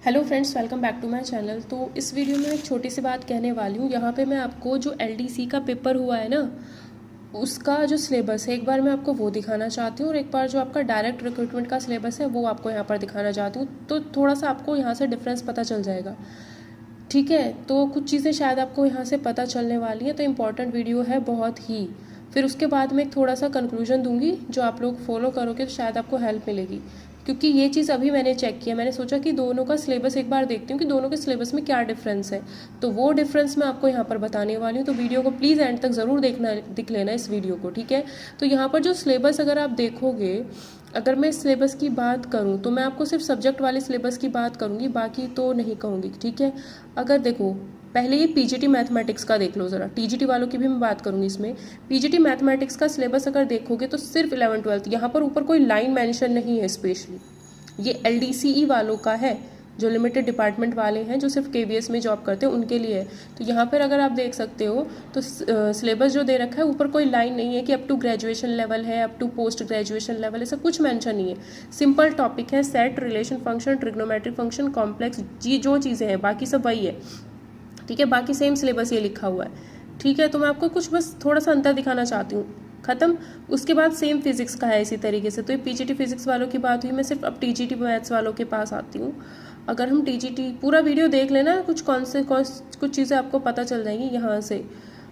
Hello friends, welcome back to my channel. तो इस video में एक छोटी सी बात कहने वाली हूँ। यहाँ पे मैं आपको जो एलडीसी का पेपर हुआ है ना, उसका जो सिलेबस है एक बार मैं आपको वो दिखाना चाहती हूँ, और एक बार जो आपका डायरेक्ट रिक्रूटमेंट का सिलेबस है वो आपको यहाँ पर दिखाना चाहती हूँ। तो थोड़ा सा आपको यहाँ से डिफरेंस पता चल जाएगा। ठीक है, तो कुछ चीज़ें शायद आपको यहाँ से पता चलने वाली हैं, तो इम्पॉर्टेंट वीडियो है बहुत ही। फिर उसके बाद मैं एक थोड़ा सा कंक्लूजन दूंगी, जो आप लोग फॉलो करोगे तो शायद आपको हेल्प मिलेगी। क्योंकि ये चीज़ अभी मैंने चेक किया, मैंने सोचा कि दोनों का सिलेबस एक बार देखती हूँ कि दोनों के सिलेबस में क्या डिफरेंस है। तो वो डिफरेंस मैं आपको यहाँ पर बताने वाली हूँ, तो वीडियो को प्लीज़ एंड तक ज़रूर दिख लेना इस वीडियो को। ठीक है, तो यहाँ पर जो सिलेबस अगर आप देखोगे, अगर मैं सिलेबस की बात करूँ तो मैं आपको सिर्फ सब्जेक्ट वाले सिलेबस की बात करूँगी, बाकी तो नहीं कहूँगी। ठीक है, अगर देखो पहले ये पीजीटी मैथमेटिक्स का देख लो ज़रा, टीजीटी वालों की भी मैं बात करूँगी इसमें। पीजीटी मैथमेटिक्स का सिलेबस अगर देखोगे तो सिर्फ 11वीं-12वीं, यहाँ पर ऊपर कोई लाइन मेंशन नहीं है स्पेशली। ये एलडीसीई वालों का है, जो लिमिटेड डिपार्टमेंट वाले हैं, जो सिर्फ केवीएस में जॉब करते हैं उनके लिए है। तो यहाँ पर अगर आप देख सकते हो तो सिलेबस जो दे रखा है ऊपर कोई लाइन नहीं है कि अप टू ग्रेजुएशन लेवल है, up to post graduation level, ऐसा कुछ मेंशन नहीं है। सिंपल टॉपिक है, set, relation function, trigonometric function, complex, जो चीज़ें हैं बाकी सब वही है। ठीक है, बाकी सेम सिलेबस ये लिखा हुआ है। ठीक है, तो मैं आपको कुछ बस थोड़ा सा अंतर दिखाना चाहती हूँ। खत्म। उसके बाद सेम फिजिक्स का है इसी तरीके से। तो ये पीजीटी फिजिक्स वालों की बात हुई, मैं सिर्फ अब टीजीटी मैथ्स वालों के पास आती हूँ। अगर हम टीजीटी पूरा वीडियो देख लेना, कुछ चीज़ें आपको पता चल जाएंगी यहाँ से।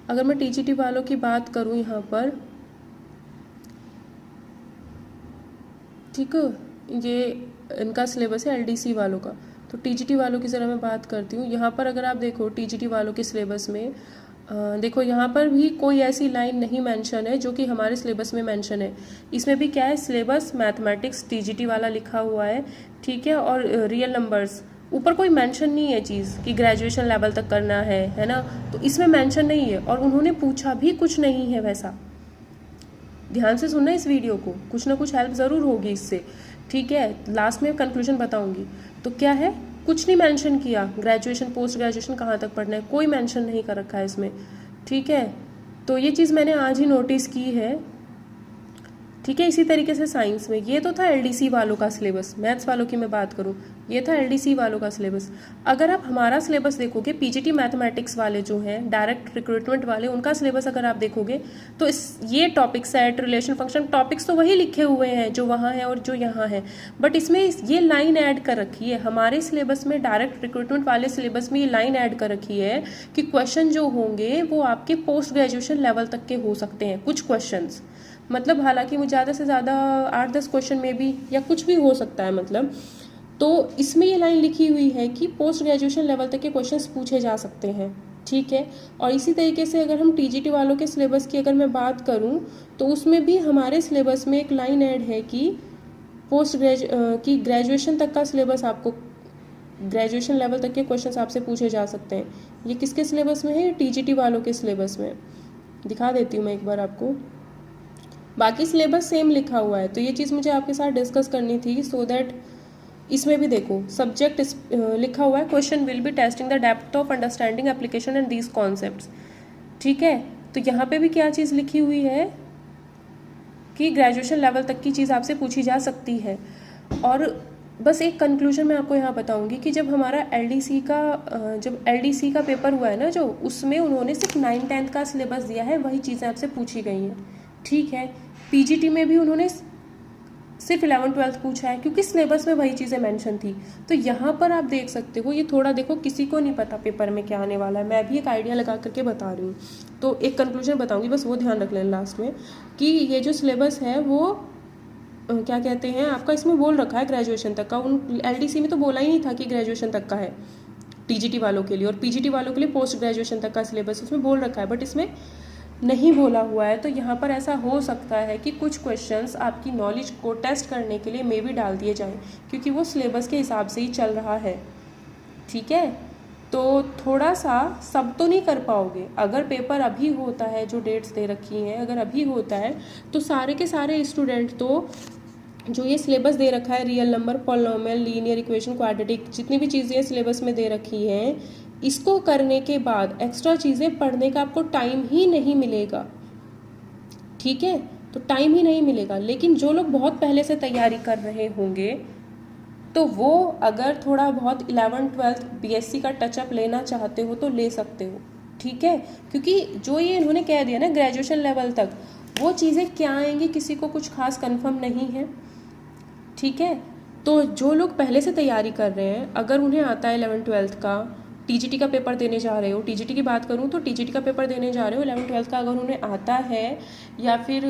अगर मैं टीजीटी वालों की बात करूँ यहाँ पर, ठीक है, ये इनका सिलेबस है एलडीसी वालों का। तो टीजीटी वालों की ज़रा मैं बात करती हूँ। यहाँ पर अगर आप देखो टीजीटी वालों के सिलेबस में, देखो यहाँ पर भी कोई ऐसी लाइन नहीं मेंशन है जो कि हमारे सिलेबस में मेंशन है। इसमें भी क्या है, सिलेबस मैथमेटिक्स टीजीटी वाला लिखा हुआ है। ठीक है, और रियल नंबर्स, ऊपर कोई मेंशन नहीं है चीज़ कि ग्रेजुएशन लेवल तक करना है ना। तो इसमें मेंशन नहीं है, और उन्होंने पूछा भी कुछ नहीं है वैसा। ध्यान से सुनना इस वीडियो को, कुछ ना कुछ हेल्प ज़रूर होगी इससे। ठीक है, लास्ट में कंक्लूजन बताऊंगी। तो क्या है, कुछ नहीं मेंशन किया, ग्रेजुएशन पोस्ट ग्रेजुएशन कहाँ तक पढ़ना है, कोई मेंशन नहीं कर रखा है इसमें। ठीक है, तो ये चीज़ मैंने आज ही नोटिस की है। ठीक है, इसी तरीके से साइंस में ये तो था एलडीसी वालों का सिलेबस। मैथ्स वालों की मैं बात करूँ, ये था एलडीसी वालों का सिलेबस। अगर आप हमारा सिलेबस देखोगे, पीजीटी मैथमेटिक्स वाले जो हैं डायरेक्ट रिक्रूटमेंट वाले, उनका सिलेबस अगर आप देखोगे तो ये topic set, relation function, topics तो वही लिखे हुए हैं जो वहाँ है और जो यहाँ है, बट इसमें ये लाइन ऐड कर रखी है। हमारे सिलेबस में, डायरेक्ट रिक्रूटमेंट वाले सिलेबस में ये लाइन ऐड कर रखी है कि क्वेश्चन जो होंगे वो आपके पोस्ट ग्रेजुएशन लेवल तक के हो सकते हैं, कुछ क्वेश्चन। मतलब हालांकि मुझे ज़्यादा से ज़्यादा 8-10 क्वेश्चन में भी, या कुछ भी हो सकता है मतलब। तो इसमें ये लाइन लिखी हुई है कि पोस्ट ग्रेजुएशन लेवल तक के क्वेश्चंस पूछे जा सकते हैं। ठीक है, और इसी तरीके से अगर हम टीजीटी वालों के सिलेबस की अगर मैं बात करूं, तो उसमें भी हमारे सिलेबस में एक लाइन ऐड है कि ग्रेजुएशन तक का सिलेबस, आपको ग्रेजुएशन लेवल तक के क्वेश्चंस आपसे पूछे जा सकते हैं। ये किसके सिलेबस में है, टीजीटी वालों के सिलेबस में। दिखा देती हूँ मैं एक बार आपको। बाकी सिलेबस सेम लिखा हुआ है, तो ये चीज़ मुझे आपके साथ डिस्कस करनी थी, सो दैट इसमें भी देखो सब्जेक्ट लिखा हुआ है, question will be testing the depth of understanding application and these concepts. ठीक है, तो यहाँ पे भी क्या चीज़ लिखी हुई है कि ग्रेजुएशन लेवल तक की चीज़ आपसे पूछी जा सकती है। और बस एक कंक्लूजन मैं आपको यहाँ बताऊंगी कि जब हमारा एलडीसी का पेपर हुआ है ना, जो उसमें उन्होंने सिर्फ 9th-10th का सिलेबस दिया है, वही चीज़ें आपसे पूछी गई हैं। ठीक है, पीजीटी में भी उन्होंने सिर्फ 11th-12th पूछा है, क्योंकि सिलेबस में वही चीज़ें मेंशन थी। तो यहाँ पर आप देख सकते हो, ये थोड़ा देखो, किसी को नहीं पता पेपर में क्या आने वाला है, मैं भी एक आइडिया लगा करके बता रही हूँ। तो एक कंक्लूजन बताऊँगी, बस वो ध्यान रख लेना लास्ट में, कि ये जो सिलेबस है वो क्या कहते हैं आपका, इसमें बोल रखा है ग्रेजुएशन तक का। उन एलडीसी में तो बोला ही नहीं था कि ग्रेजुएशन तक का है टीजीटी वालों के लिए, और पीजीटी वालों के लिए पोस्ट ग्रेजुएशन तक का सिलेबस उसमें बोल रखा है, बट इसमें नहीं बोला हुआ है। तो यहाँ पर ऐसा हो सकता है कि कुछ क्वेश्चंस आपकी नॉलेज को टेस्ट करने के लिए मे भी डाल दिए जाएं, क्योंकि वो सिलेबस के हिसाब से ही चल रहा है। ठीक है, तो थोड़ा सा सब तो नहीं कर पाओगे। अगर पेपर अभी होता है, जो डेट्स दे रखी हैं, अगर अभी होता है, तो सारे के सारे स्टूडेंट तो जो ये सिलेबस दे रखा है, real number, polynomial, linear equation, quadratic, जितनी भी चीज़ें सिलेबस में दे रखी हैं, इसको करने के बाद एक्स्ट्रा चीज़ें पढ़ने का आपको टाइम ही नहीं मिलेगा। ठीक है, तो टाइम ही नहीं मिलेगा। लेकिन जो लोग बहुत पहले से तैयारी कर रहे होंगे, तो वो अगर थोड़ा बहुत 11th-12th बीएससी का टचअप लेना चाहते हो तो ले सकते हो, ठीक है। क्योंकि जो ये इन्होंने कह दिया ना ग्रेजुएशन लेवल तक, वो चीज़ें क्या आएंगी किसी को कुछ खास कंफर्म नहीं है, ठीक है। तो जो लोग पहले से तैयारी कर रहे हैं, अगर उन्हें आता है 11th-12th का, टीजीटी का पेपर देने जा रहे हो, टीजीटी की बात करूँ तो टीजीटी का पेपर देने जा रहे हो, 11th-12th का अगर उन्हें आता है या फिर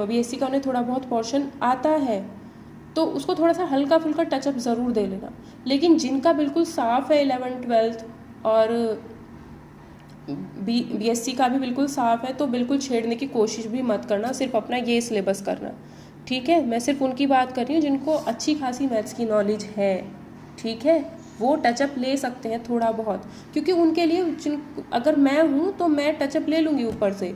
बीएससी का उन्हें थोड़ा बहुत पोर्शन आता है, तो उसको थोड़ा सा हल्का फुल्का टचअप ज़रूर दे लेना। लेकिन जिनका बिल्कुल साफ़ है 11th-12th और बीएससी का भी बिल्कुल साफ़ है, तो बिल्कुल छेड़ने की कोशिश भी मत करना, सिर्फ अपना ये सिलेबस करना, ठीक है। मैं सिर्फ उनकी बात कर रही हूँ जिनको अच्छी खासी मैथ्स की नॉलेज है, ठीक है। वो टचअप ले सकते हैं थोड़ा बहुत, क्योंकि उनके लिए अगर मैं हूँ तो मैं टचअप ले लूँगी ऊपर से,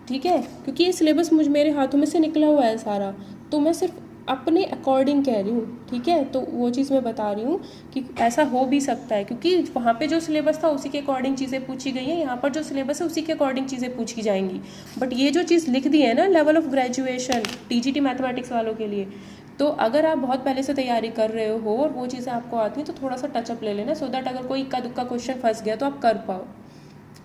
ठीक है। क्योंकि ये सिलेबस मेरे हाथों में से निकला हुआ है सारा, तो मैं सिर्फ अपने अकॉर्डिंग कह रही हूँ, ठीक है। तो वो चीज़ मैं बता रही हूँ कि ऐसा हो भी सकता है, क्योंकि वहाँ पे जो सिलेबस था उसी के अकॉर्डिंग चीज़ें पूछी गई हैं, यहाँ पर जो सिलेबस है उसी के अकॉर्डिंग चीज़ें पूछी जाएंगी। बट ये जो चीज़ लिख दी है ना level of graduation TGT mathematics वालों के लिए, तो अगर आप बहुत पहले से तैयारी कर रहे हो और वो चीज़ें आपको आती हैं तो थोड़ा सा टचअप ले लेना, सो दैट अगर कोई इक्का दुक्का क्वेश्चन फंस गया तो आप कर पाओ,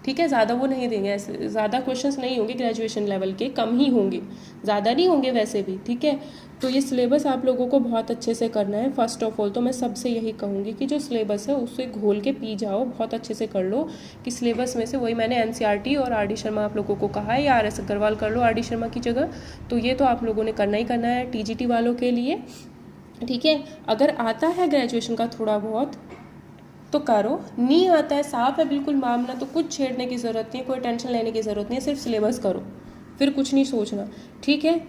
ठीक है। ज़्यादा वो नहीं देंगे, ऐसे ज़्यादा क्वेश्चंस नहीं होंगे ग्रेजुएशन लेवल के, कम ही होंगे, ज़्यादा नहीं होंगे वैसे भी, ठीक है। तो ये सिलेबस आप लोगों को बहुत अच्छे से करना है। फर्स्ट ऑफ ऑल तो मैं सबसे यही कहूँगी कि जो सिलेबस है उससे घोल के पी जाओ, बहुत अच्छे से कर लो। कि सिलेबस में से वही मैंने एनसीईआरटी और आर डी शर्मा आप लोगों को कहा है, या RS अग्रवाल कर लो आर डी शर्मा की जगह, तो ये तो आप लोगों ने करना ही करना है टीजीटी वालों के लिए, ठीक है। अगर आता है ग्रेजुएशन का थोड़ा बहुत तो करो, नहीं आता है साफ है बिल्कुल मामला, तो कुछ छेड़ने की ज़रूरत नहीं है, कोई टेंशन लेने की ज़रूरत नहीं है, सिर्फ सिलेबस करो, फिर कुछ नहीं सोचना, ठीक है।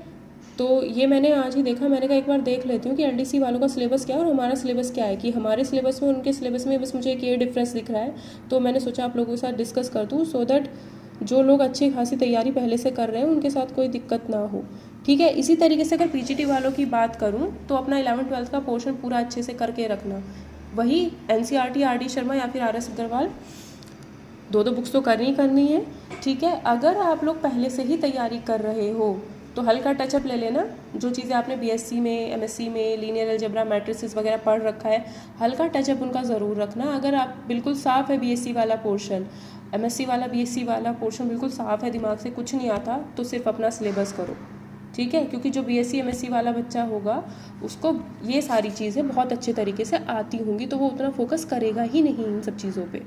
तो ये मैंने आज ही देखा, मैंने कहा एक बार देख लेती हूँ कि एलडीसी वालों का सिलेबस क्या है और हमारा सिलेबस क्या है, कि हमारे सिलेबस में उनके सिलेबस में बस मुझे एक ये डिफरेंस दिख रहा है। तो मैंने सोचा आप लोगों के साथ डिस्कस कर दूँ, सो दैट जो लोग अच्छी खासी तैयारी पहले से कर रहे हैं उनके साथ कोई दिक्कत ना हो, ठीक है। इसी तरीके से अगर पीजीटी वालों की बात करूँ तो अपना 11th-12th का पोर्शन पूरा अच्छे से करके रखना, वही एनसीईआरटी आर डी शर्मा या फिर RS अग्रवाल, दो बुक्स तो करनी है, ठीक है। अगर आप लोग पहले से ही तैयारी कर रहे हो तो हल्का टचअप ले लेना, जो चीज़ें आपने बीएससी में एमएससी में लीनियर अलजेब्रा मैट्रिसेस वगैरह पढ़ रखा है, हल्का टचअप उनका ज़रूर रखना। अगर आप बिल्कुल साफ़ है बीएससी वाला पोर्शन, एमएससी वाला बीएससी वाला पोर्शन बिल्कुल साफ़ है, दिमाग से कुछ नहीं आता, तो सिर्फ अपना सिलेबस करो, ठीक है। क्योंकि जो बीएससी एमएससी वाला बच्चा होगा उसको ये सारी चीज़ें बहुत अच्छे तरीके से आती होंगी, तो वो उतना फोकस करेगा ही नहीं इन सब चीज़ों पे,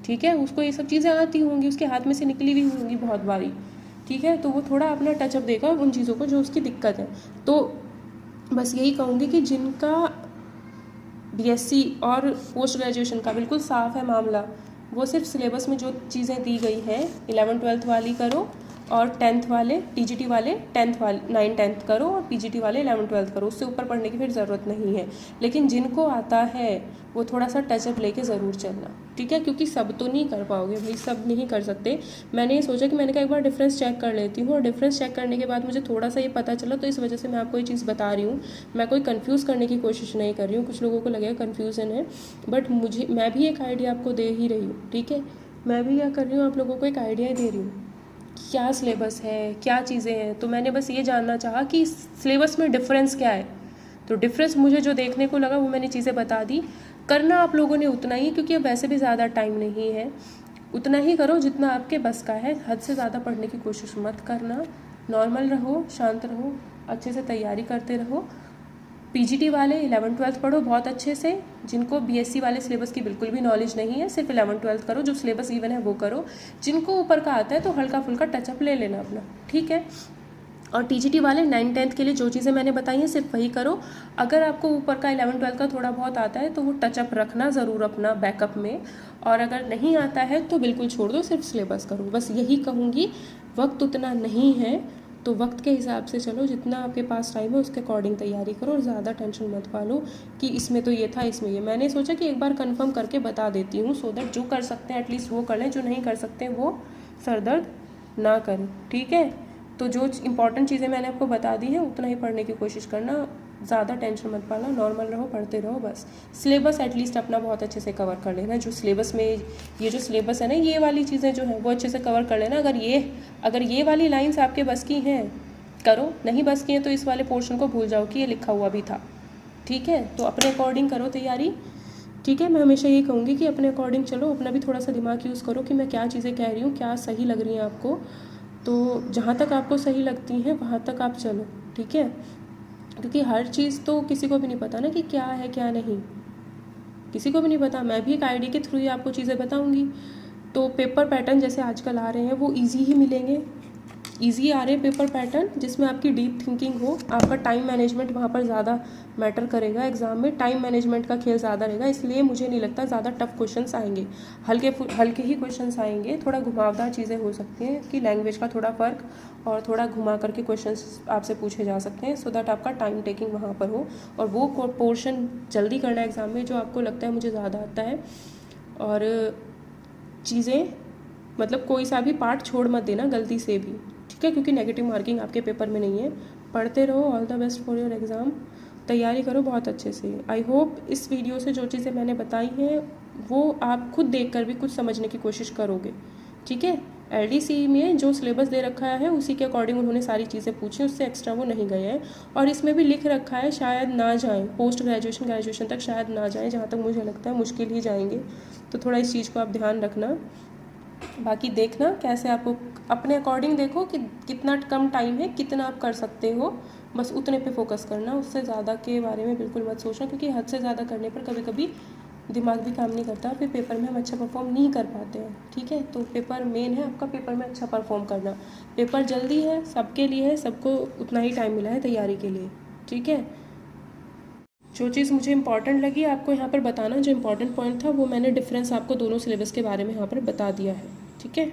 ठीक है। उसको ये सब चीज़ें आती होंगी, उसके हाथ में से निकली हुई होंगी बहुत बारी, ठीक है। तो वो थोड़ा अपना टचअप देगा उन चीज़ों को जो उसकी दिक्कत है। तो बस यही कहूँगी कि जिनका बीएससी और पोस्ट ग्रेजुएशन का बिल्कुल साफ़ है मामला, वो सिर्फ सिलेबस में जो चीज़ें दी गई हैं 11th-12th वाली करो, और 10th वाले टीजीटी वाले 10th वाले 9th-10th करो, और पीजीटी वाले 11th-12th करो, उससे ऊपर पढ़ने की फिर ज़रूरत नहीं है। लेकिन जिनको आता है वो थोड़ा सा टचअप लेके ज़रूर चलना, ठीक है। क्योंकि सब तो नहीं कर पाओगे भाई, सब नहीं कर सकते। मैंने ये सोचा कि मैंने कहा एक बार डिफरेंस चेक कर लेती हूँ, और डिफरेंस चेक करने के बाद मुझे थोड़ा सा ये पता चला, तो इस वजह से मैं आपको ये चीज़ बता रही हूँ। मैं कोई कन्फ्यूज़ करने की कोशिश नहीं कर रही हूँ, कुछ लोगों को लगेगा कन्फ्यूज़न है, बट मैं भी एक आइडिया आपको दे ही रही हूँ, ठीक है। मैं भी क्या कर रही हूँ, आप लोगों को एक आइडिया दे रही हूँ क्या सिलेबस है, क्या चीज़ें हैं। तो मैंने बस ये जानना चाहा कि सिलेबस में डिफरेंस क्या है, तो डिफरेंस मुझे जो देखने को लगा वो मैंने चीज़ें बता दी। करना आप लोगों ने उतना ही, क्योंकि अब वैसे भी ज़्यादा टाइम नहीं है, उतना ही करो जितना आपके बस का है। हद से ज़्यादा पढ़ने की कोशिश मत करना, नॉर्मल रहो, शांत रहो, अच्छे से तैयारी करते रहो। पीजीटी वाले 11th-12th पढ़ो बहुत अच्छे से, जिनको बीएससी वाले सिलेबस की बिल्कुल भी नॉलेज नहीं है सिर्फ 11th-12th करो, जो सिलेबस इवन है वो करो। जिनको ऊपर का आता है तो हल्का फुल्का टचअप ले लेना अपना, ठीक है। और टीजीटी वाले 9th-10th के लिए जो चीज़ें मैंने बताई हैं सिर्फ वही करो। अगर आपको ऊपर का 11th-12th का थोड़ा बहुत आता है तो वो टचअप रखना ज़रूर अपना बैकअप में, और अगर नहीं आता है तो बिल्कुल छोड़ दो, सिर्फ सिलेबस करो। बस यही कहूँगी। वक्त उतना नहीं है तो वक्त के हिसाब से चलो, जितना आपके पास टाइम है उसके अकॉर्डिंग तैयारी करो, और ज़्यादा टेंशन मत पालो कि इसमें तो ये था इसमें ये। मैंने सोचा कि एक बार कंफर्म करके बता देती हूँ, सो दैट जो कर सकते हैं एटलीस्ट वो कर लें, जो नहीं कर सकते वो सरदर्द ना करें, ठीक है। तो जो इंपॉर्टेंट चीज़ें मैंने आपको बता दी हैं उतना ही पढ़ने की कोशिश करना, ज़्यादा टेंशन मत पाना, नॉर्मल रहो, पढ़ते रहो बस। सिलेबस एटलीस्ट अपना बहुत अच्छे से कवर कर लेना। जो सिलेबस में ये जो सिलेबस है ना, ये वाली चीज़ें जो हैं वो अच्छे से कवर कर लेना। अगर ये वाली लाइंस आपके बस की हैं करो, नहीं बस की हैं तो इस वाले पोर्शन को भूल जाओ कि ये लिखा हुआ भी था, ठीक है, तो अपने अकॉर्डिंग करो तैयारी। ठीक है, मैं हमेशा यही कहूँगी कि अपने अकॉर्डिंग चलो, अपना भी थोड़ा सा दिमाग यूज़ करो कि मैं क्या चीज़ें कह रही हूँ, क्या सही लग रही हैं आपको। तो जहाँ तक आपको सही लगती हैं वहाँ तक आप चलो, ठीक है, क्योंकि हर चीज़ तो किसी को भी नहीं पता ना कि क्या है क्या नहीं, किसी को भी नहीं पता। मैं भी एक आईडी के थ्रू ही आपको चीज़ें बताऊँगी। तो पेपर पैटर्न जैसे आजकल आ रहे हैं वो इजी ही मिलेंगे, इजी आ रहे हैं पेपर पैटर्न, जिसमें आपकी डीप थिंकिंग हो। आपका टाइम मैनेजमेंट वहाँ पर ज़्यादा मैटर करेगा, एग्जाम में टाइम मैनेजमेंट का खेल ज़्यादा रहेगा, इसलिए मुझे नहीं लगता ज़्यादा टफ क्वेश्चंस आएंगे, हल्के हल्के ही क्वेश्चंस आएंगे। थोड़ा घुमावदार चीज़ें हो सकती हैं कि लैंग्वेज का थोड़ा फ़र्क, और थोड़ा घुमा करके क्वेश्चंस आपसे पूछे जा सकते हैं, सो दैट आपका टाइम टेकिंग वहाँ पर हो और वो पोर्शन जल्दी करना है एग्ज़ाम में जो आपको लगता है मुझे ज़्यादा आता है। और चीज़ें मतलब कोई सा भी पार्ट छोड़ मत देना गलती से भी, ठीक है, क्योंकि नेगेटिव मार्किंग आपके पेपर में नहीं है। पढ़ते रहो, all the best for your exam, तैयारी करो बहुत अच्छे से। आई होप इस वीडियो से जो चीज़ें मैंने बताई हैं वो आप खुद देखकर भी कुछ समझने की कोशिश करोगे, ठीक है। LDC में जो सिलेबस दे रखा है उसी के अकॉर्डिंग उन्होंने सारी चीज़ें पूछी, उससे एक्स्ट्रा वो नहीं गए हैं। और इसमें भी लिख रखा है शायद ना जाएँ पोस्ट ग्रेजुएशन ग्रेजुएशन तक, शायद ना जाएँ, जहाँ तक मुझे लगता है मुश्किल ही जाएंगे। तो थोड़ा इस चीज़ को आप ध्यान रखना। बाकी देखना कैसे आपको अपने अकॉर्डिंग देखो कि कितना कम टाइम है, कितना आप कर सकते हो, बस उतने पे फोकस करना, उससे ज़्यादा के बारे में बिल्कुल मत सोचना, क्योंकि हद से ज़्यादा करने पर कभी कभी दिमाग भी काम नहीं करता, फिर पेपर में हम अच्छा परफॉर्म नहीं कर पाते हैं, ठीक है। तो पेपर मेन है आपका, पेपर में अच्छा परफॉर्म करना। पेपर जल्दी है, सबके लिए है, सबको उतना ही टाइम मिला है तैयारी के लिए, ठीक है। जो चीज़ मुझे इंपॉर्टेंट लगी आपको यहाँ पर बताना, जो इंपॉर्टेंट पॉइंट था वो मैंने डिफरेंस आपको दोनों सिलेबस के बारे में यहाँ पर बता दिया है, ठीक है।